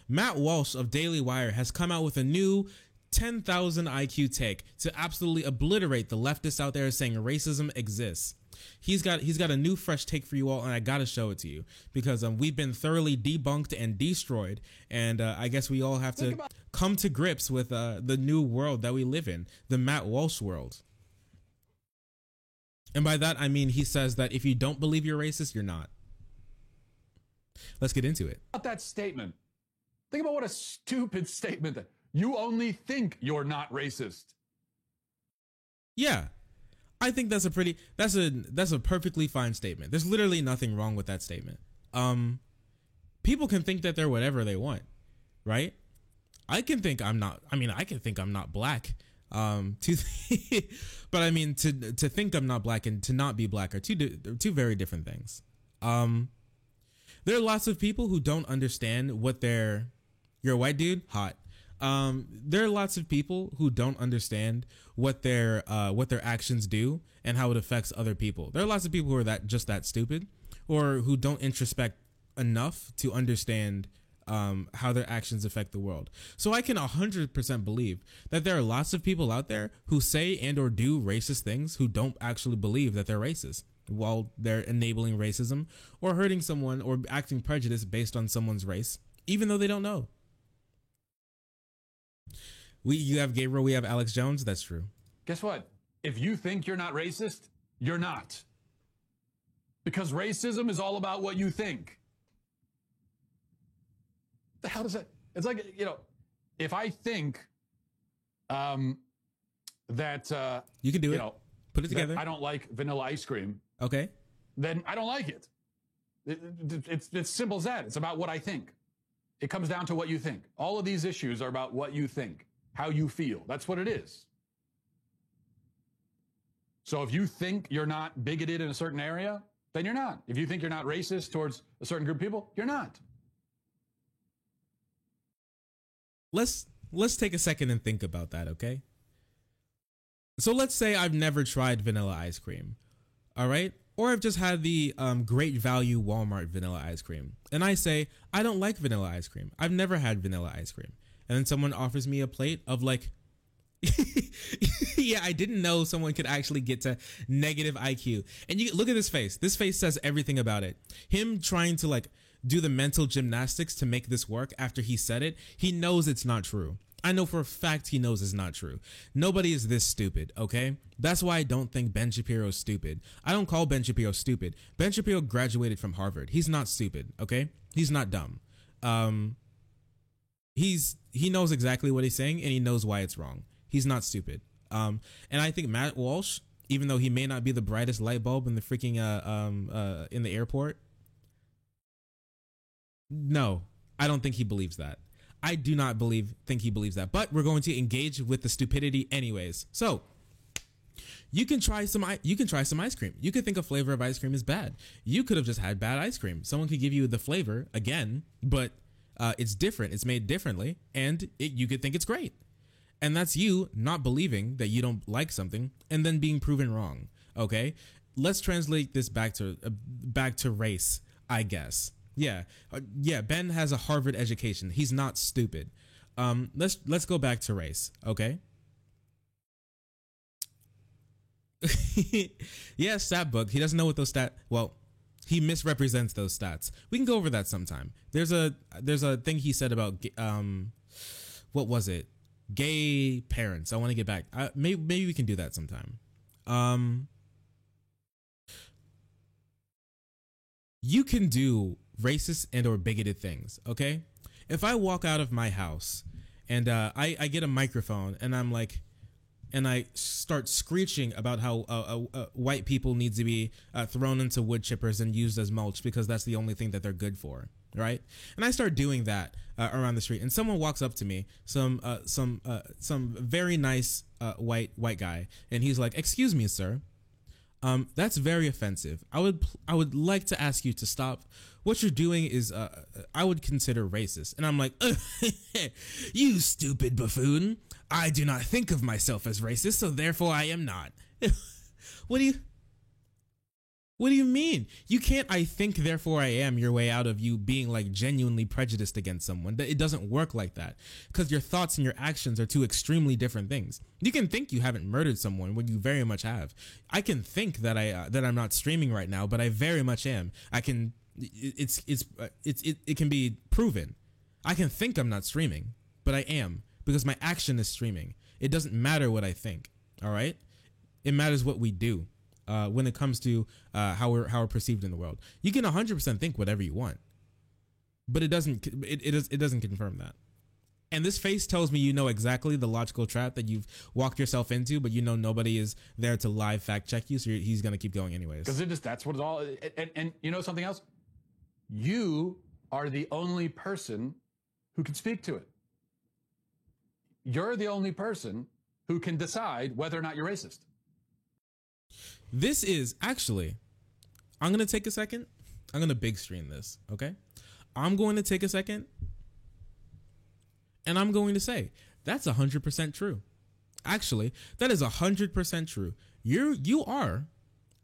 Matt Walsh of Daily Wire has come out with a new 10,000 IQ take to absolutely obliterate the leftists out there saying racism exists. He's got a new fresh take for you all, and I gotta show it to you because we've been thoroughly debunked and destroyed, and I guess we all have to come to grips with the new world that we live in, the Matt Walsh world. And by that I mean he says that if you don't believe you're racist, you're not. Let's get into it. About that statement. Think about what a stupid statement that you only think you're not racist. Yeah. I think that's a perfectly fine statement. There's literally nothing wrong with that statement. People can think that they're whatever they want, right? I can think I'm not black. But I mean to think I'm not black and to not be black are two very different things. There are lots of people who don't understand what you're a white dude, hot. There are lots of people who don't understand what their actions do and how it affects other people. There are lots of people who are just that stupid, or who don't introspect enough to understand how their actions affect the world. So I can 100% believe that there are lots of people out there who say and or do racist things who don't actually believe that they're racist, while they're enabling racism or hurting someone or acting prejudice based on someone's race, even though they don't know. You have Gabriel, we have Alex Jones. That's true. Guess what? If you think you're not racist, you're not. Because racism is all about what you think. The hell does that? It's like, if I think that you can do it. Put it together. I don't like vanilla ice cream. Okay. Then I don't like it. It's simple as that. It's about what I think. It comes down to what you think. All of these issues are about what you think, how you feel. That's what it is. So if you think you're not bigoted in a certain area, then you're not. If you think you're not racist towards a certain group of people, you're not. Let's take a second and think about that, okay? So let's say I've never tried vanilla ice cream, all right? Or I've just had the Great Value Walmart vanilla ice cream. And I say, I don't like vanilla ice cream. I've never had vanilla ice cream. And then someone offers me a plate of like, yeah, I didn't know someone could actually get to negative IQ. And you look at this face. This face says everything about it. Him trying to like do the mental gymnastics to make this work after he said it. He knows it's not true. I know for a fact he knows it's not true. Nobody is this stupid, okay? That's why I don't think Ben Shapiro is stupid. I don't call Ben Shapiro stupid. Ben Shapiro graduated from Harvard. He's not stupid, okay? He's not dumb. He knows exactly what he's saying, and he knows why it's wrong. He's not stupid. And I think Matt Walsh, even though he may not be the brightest light bulb in the freaking in the airport, no, I don't think he believes that. I do not think he believes that, but we're going to engage with the stupidity anyways. So you can try some ice cream. You could think a flavor of ice cream is bad. You could have just had bad ice cream. Someone could give you the flavor again, but it's different. It's made differently, and you could think it's great. And that's you not believing that you don't like something and then being proven wrong. Okay, let's translate this back to race, I guess. Yeah. Ben has a Harvard education. He's not stupid. Let's go back to race. Okay. Yeah, stat book. He doesn't know what those well, he misrepresents those stats. We can go over that sometime. There's a thing he said about what was it? Gay parents. I want to get back. Maybe we can do that sometime. You can do racist and or bigoted things, okay? If I walk out of my house and I get a microphone and I'm like, and I start screeching about how white people need to be thrown into wood chippers and used as mulch because that's the only thing that they're good for, right? And I start doing that around the street, and someone walks up to me, some very nice white guy, and he's like, "Excuse me, sir. That's very offensive. I would like to ask you to stop. What you're doing is I would consider racist." And I'm like, "You stupid buffoon. I do not think of myself as racist, so therefore I am not." What What do you mean? You can't I think therefore I am your way out of you being like genuinely prejudiced against someone. It doesn't work like that, because your thoughts and your actions are two extremely different things. You can think you haven't murdered someone when you very much have. I can think that I'm not streaming right now, but I very much am. I can it can be proven. I can think I'm not streaming, but I am, because my action is streaming. It doesn't matter what I think. All right? It matters what we do. When it comes to how we're perceived in the world, you can 100% think whatever you want, but it doesn't confirm that. And this face tells me you know exactly the logical trap that you've walked yourself into, but you know nobody is there to live fact check you, so he's gonna keep going anyways. Because that's what it's all. And you know something else? You are the only person who can speak to it. You're the only person who can decide whether or not you're racist. This is actually, I'm going to take a second. I'm going to big screen this, okay? I'm going to take a second, and I'm going to say, that's 100% true. Actually, that is 100% true. You are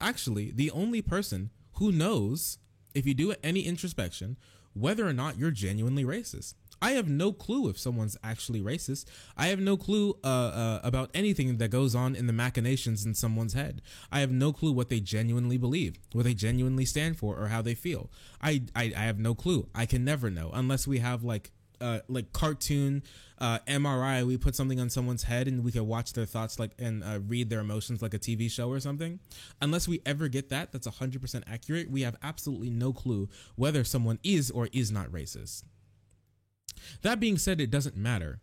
actually the only person who knows, if you do any introspection, whether or not you're genuinely racist. I have no clue if someone's actually racist. I have no clue about anything that goes on in the machinations in someone's head. I have no clue what they genuinely believe, what they genuinely stand for, or how they feel. I have no clue. I can never know unless we have like cartoon MRI. We put something on someone's head and we can watch their thoughts and read their emotions like a TV show or something. Unless we ever get that's 100% accurate. We have absolutely no clue whether someone is or is not racist. That being said, it doesn't matter.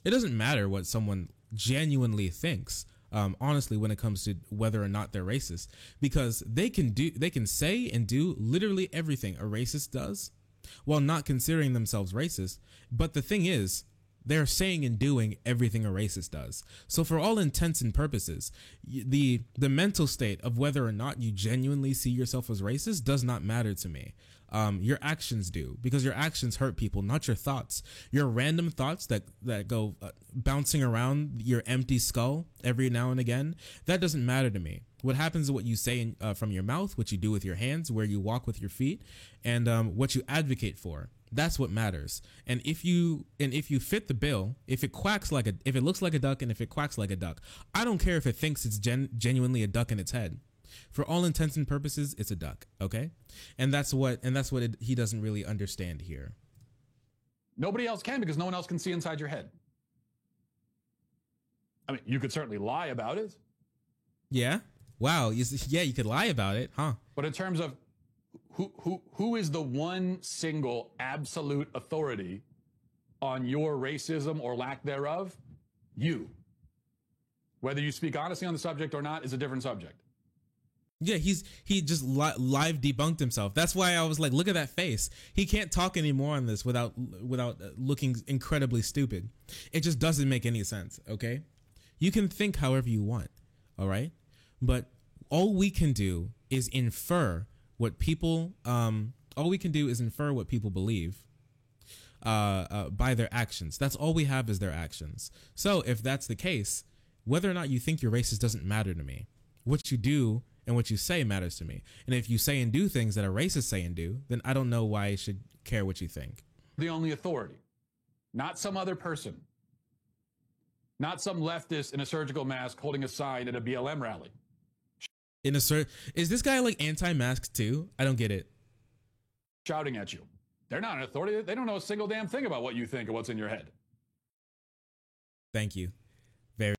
It doesn't matter what someone genuinely thinks, honestly, when it comes to whether or not they're racist, because they can say and do literally everything a racist does while not considering themselves racist. But the thing is, they're saying and doing everything a racist does. So for all intents and purposes, the mental state of whether or not you genuinely see yourself as racist does not matter to me. Your actions do, because your actions hurt people, not your thoughts. Your random thoughts that go bouncing around your empty skull every now and again, that doesn't matter to me. What happens is what you say from your mouth, what you do with your hands, where you walk with your feet, and what you advocate for. That's what matters. And if you fit the bill, if it looks like a duck, and if it quacks like a duck, I don't care if it thinks it's genuinely a duck in its head. For all intents and purposes, it's a duck, okay? And that's what he doesn't really understand here. Nobody else can, because no one else can see inside your head. I mean, you could certainly lie about it. Yeah. Wow. Yeah, you could lie about it, huh? But in terms of who is the one single absolute authority on your racism or lack thereof? You. Whether you speak honestly on the subject or not is a different subject. Yeah, he just live debunked himself. That's why I was like, look at that face. He can't talk anymore on this without looking incredibly stupid. It just doesn't make any sense, okay? You can think however you want, all right? But all we can do is infer what people believe by their actions. That's all we have is their actions. So if that's the case, whether or not you think you're racist doesn't matter to me. What you do and what you say matters to me. And if you say and do things that a racist say and do, then I don't know why I should care what you think. The only authority, not some other person, not some leftist in a surgical mask holding a sign at a BLM rally. Is this guy like anti-mask too? I don't get it. Shouting at you. They're not an authority. They don't know a single damn thing about what you think or what's in your head. Thank you.